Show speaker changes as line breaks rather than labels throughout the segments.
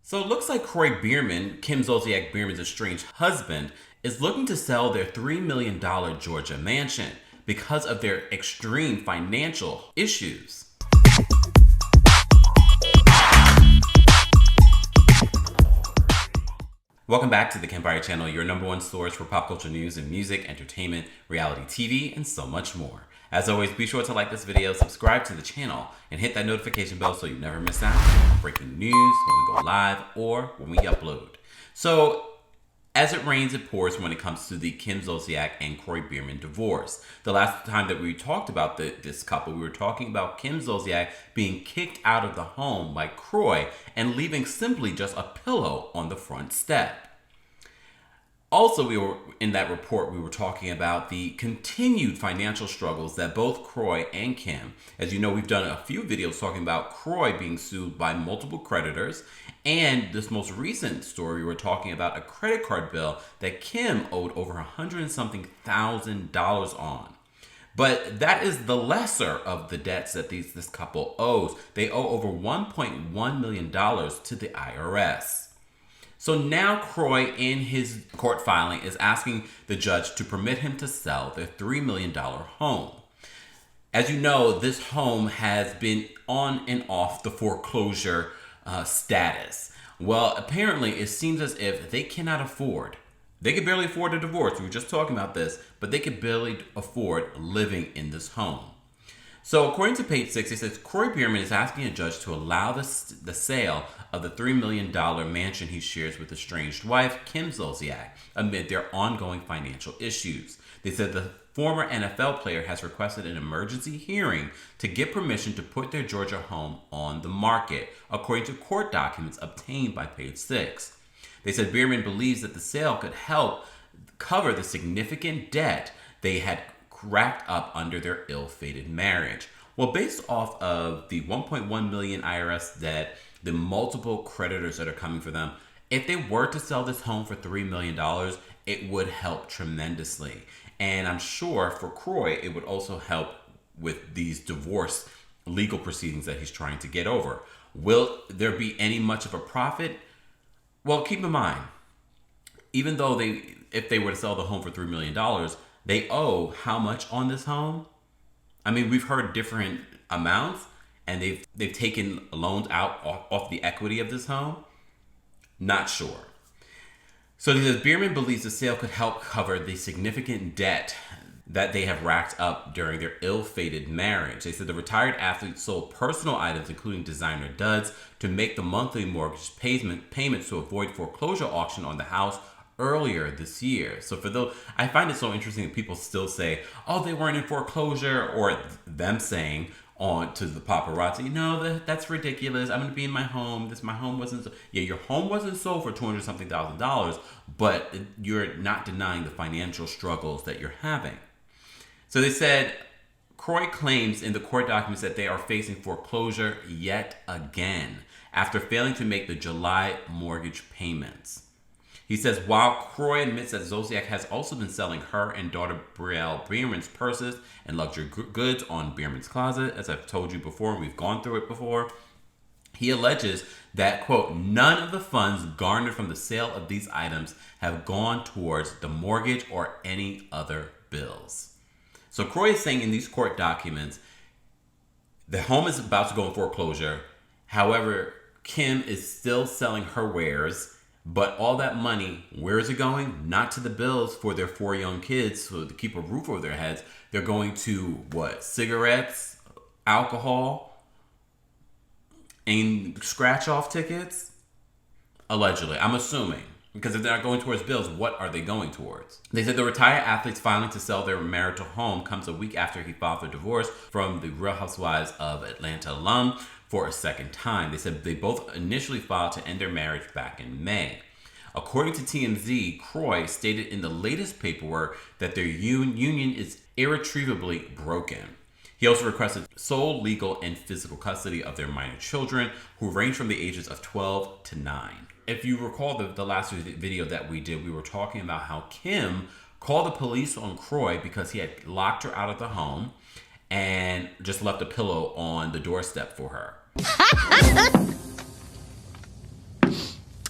So it looks like Kroy Biermann, Kim Zolciak-Biermann's estranged husband, is looking to sell their $3 million Georgia mansion because of their extreme financial issues. Welcome back to the Kempire channel, your number one source for pop culture news and music, entertainment, reality TV, and so much more. As always, be sure to like this video, subscribe to the channel, and hit that notification bell so you never miss out on breaking news when we go live or when we upload. So, as it rains, it pours when it comes to the Kim Zolciak and Kroy Biermann divorce. The last time that we talked about this couple, we were talking about Kim Zolciak being kicked out of the home by Kroy and leaving simply just a pillow on the front step. Also, in that report, we were talking about the continued financial struggles that both Kroy and Kim, as you know, we've done a few videos talking about Kroy being sued by multiple creditors, and this most recent story, we were talking about a credit card bill that Kim owed over $100-something thousand on. But that is the lesser of the debts that this couple owes. They owe over $1.1 million to the IRS. So now Kroy, in his court filing, is asking the judge to permit him to sell their $3 million home. As you know, this home has been on and off the foreclosure status. Well, apparently it seems as if they cannot afford, they could barely afford a divorce. We were just talking about this, but they could barely afford living in this home. So according to page 6, it says Kroy Biermann is asking a judge to allow the sale of the $3 million mansion he shares with estranged wife, Kim Zolciak, amid their ongoing financial issues. They said the former NFL player has requested an emergency hearing to get permission to put their Georgia home on the market, according to court documents obtained by page 6. They said Biermann believes that the sale could help cover the significant debt they had racked up under their ill-fated marriage. Well, based off of the $1.1 million IRS debt, the multiple creditors that are coming for them, if they were to sell this home for $3 million, it would help tremendously. And I'm sure for Kroy, it would also help with these divorce legal proceedings that he's trying to get over. Will there be any much of a profit? Well, keep in mind, even though if they were to sell the home for $3 million, they owe how much on this home? I mean, we've heard different amounts, and they've taken loans out off the equity of this home. Not sure. So Biermann believes the sale could help cover the significant debt that they have racked up during their ill-fated marriage. They said the retired athlete sold personal items, including designer duds, to make the monthly mortgage payments to avoid foreclosure auction on the house earlier this year. So for those, I find it so interesting that people still say, oh, they weren't in foreclosure, or them saying on to the paparazzi, no, that's ridiculous. I'm going to be in my home. My home wasn't, yeah, your home wasn't sold for $200-something thousand, but you're not denying the financial struggles that you're having. So they said, Kroy claims in the court documents that they are facing foreclosure yet again after failing to make the July mortgage payments. He says, while Kroy admits that Zolciak has also been selling her and daughter Real Biermann's purses and luxury goods on Biermann's Closet, as I've told you before, and we've gone through it before, he alleges that, quote, none of the funds garnered from the sale of these items have gone towards the mortgage or any other bills. So Kroy is saying in these court documents, the home is about to go in foreclosure. However, Kim is still selling her wares. But all that money, where is it going? Not to the bills for their 4 young kids, so to keep a roof over their heads. They're going to, what, cigarettes, alcohol, and scratch-off tickets? Allegedly, I'm assuming. Because if they're not going towards bills, what are they going towards? They said the retired athlete's filing to sell their marital home comes a week after he filed for divorce from the Real Housewives of Atlanta alum for a second time. They said they both initially filed to end their marriage back in May. According to TMZ, Kroy stated in the latest paperwork that their union is irretrievably broken. He also requested sole legal and physical custody of their minor children, who range from the ages of 12 to 9. If you recall the last video that we did, we were talking about how Kim called the police on Kroy because he had locked her out of the home and just left a pillow on the doorstep for her.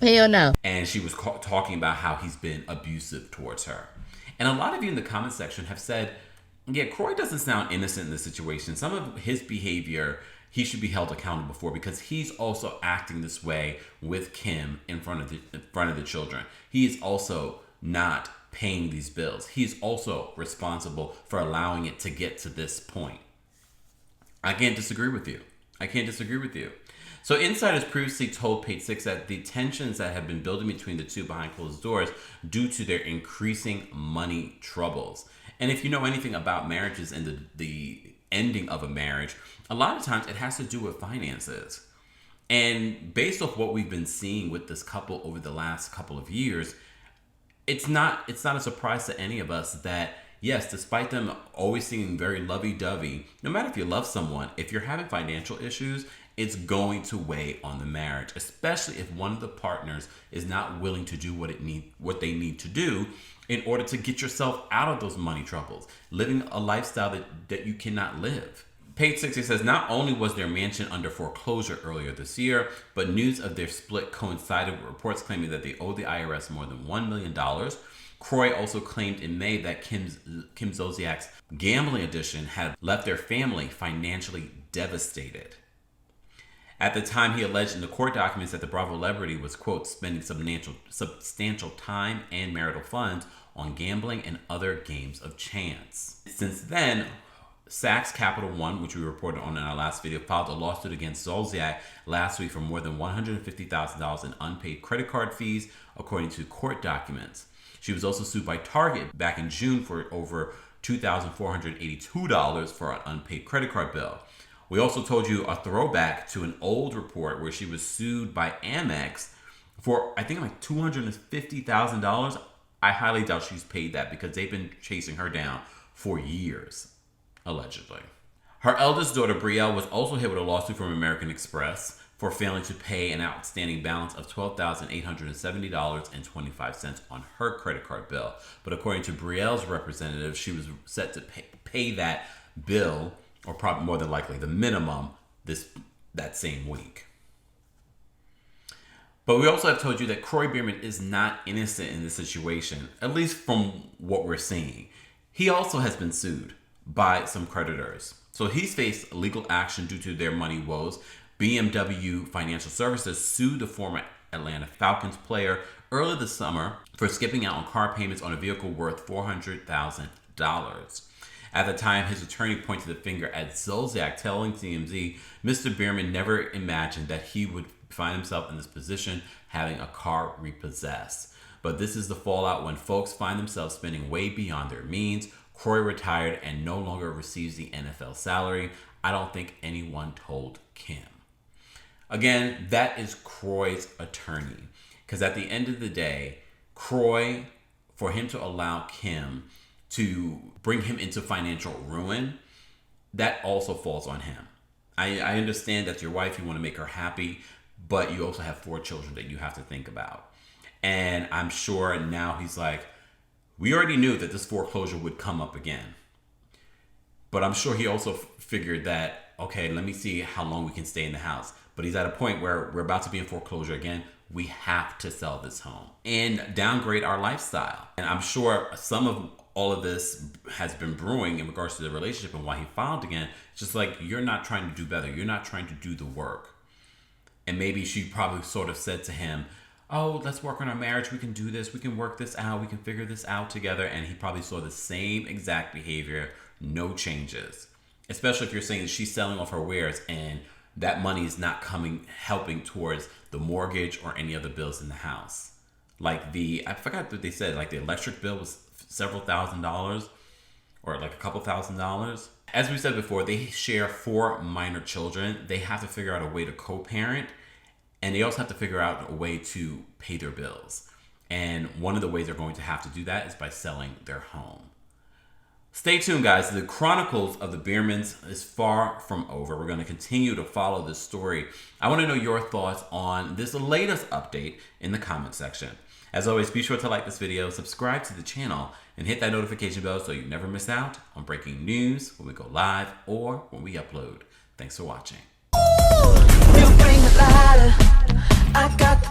Hell no.
And she was talking about how he's been abusive towards her. And a lot of you in the comment section have said, yeah, Kroy doesn't sound innocent in this situation. Some of his behavior he should be held accountable for, because he's also acting this way with Kim in front of the children. He is also not paying these bills. He's also responsible for allowing it to get to this point. I can't disagree with you. So insiders previously told Page Six that the tensions that have been building between the two behind closed doors due to their increasing money troubles. And if you know anything about marriages and the ending of a marriage, a lot of times it has to do with finances. And based off what we've been seeing with this couple over the last couple of years, it's not a surprise to any of us that, yes, despite them always seeming very lovey-dovey, no matter if you love someone, if you're having financial issues, it's going to weigh on the marriage, especially if one of the partners is not willing to do what they need to do in order to get yourself out of those money troubles, living a lifestyle that you cannot live. Page 60 says, not only was their mansion under foreclosure earlier this year, but news of their split coincided with reports claiming that they owed the IRS more than $1 million. Kroy also claimed in May that Kim Zolciak's gambling addiction had left their family financially devastated. At the time, he alleged in the court documents that the Bravo celebrity was, quote, spending substantial time and marital funds on gambling and other games of chance. Since then, Saks Capital One, which we reported on in our last video, filed a lawsuit against Zolciak last week for more than $150,000 in unpaid credit card fees, according to court documents. She was also sued by Target back in June for over $2,482 for an unpaid credit card bill. We also told you a throwback to an old report where she was sued by Amex for, I think, like $250,000. I highly doubt she's paid that, because they've been chasing her down for years, allegedly. Her eldest daughter, Brielle, was also hit with a lawsuit from American Express for failing to pay an outstanding balance of $12,870.25 on her credit card bill. But according to Brielle's representative, she was set to pay that bill, or probably more than likely the minimum, that same week. But we also have told you that Kroy Biermann is not innocent in this situation, at least from what we're seeing. He also has been sued by some creditors. So he's faced legal action due to their money woes. BMW Financial Services sued the former Atlanta Falcons player early this summer for skipping out on car payments on a vehicle worth $400,000. At the time, his attorney pointed the finger at Zolciak, telling TMZ Mr. Biermann never imagined that he would find himself in this position, having a car repossessed. But this is the fallout when folks find themselves spending way beyond their means. Kroy retired and no longer receives the NFL salary. I don't think anyone told Kim. Again, that is Kroy's attorney. Because at the end of the day, Kroy, for him to allow Kim to bring him into financial ruin, that also falls on him. I understand that's your wife, you want to make her happy, but you also have 4 children that you have to think about. And I'm sure now he's like, we already knew that this foreclosure would come up again. But I'm sure he also figured that, okay, let me see how long we can stay in the house. But he's at a point where we're about to be in foreclosure again. We have to sell this home and downgrade our lifestyle. And I'm sure some of all of this has been brewing in regards to the relationship and why he filed again. It's just like, you're not trying to do better. You're not trying to do the work. And maybe she probably sort of said to him, oh, let's work on our marriage. We can do this. We can work this out. We can figure this out together. And he probably saw the same exact behavior, no changes. Especially if you're saying that she's selling off her wares and that money is not helping towards the mortgage or any other bills in the house. Like I forgot what they said, like the electric bill was several $1,000s or like a couple $1,000s. As we said before, they share 4 minor children. They have to figure out a way to co-parent, and they also have to figure out a way to pay their bills. And one of the ways they're going to have to do that is by selling their home. Stay tuned, guys. The Chronicles of the Biermanns is far from over. We're going to continue to follow this story. I want to know your thoughts on this latest update in the comment section. As always, be sure to like this video, subscribe to the channel, and hit that notification bell so you never miss out on breaking news when we go live or when we upload. Thanks for watching.
You bring the ladder. I got the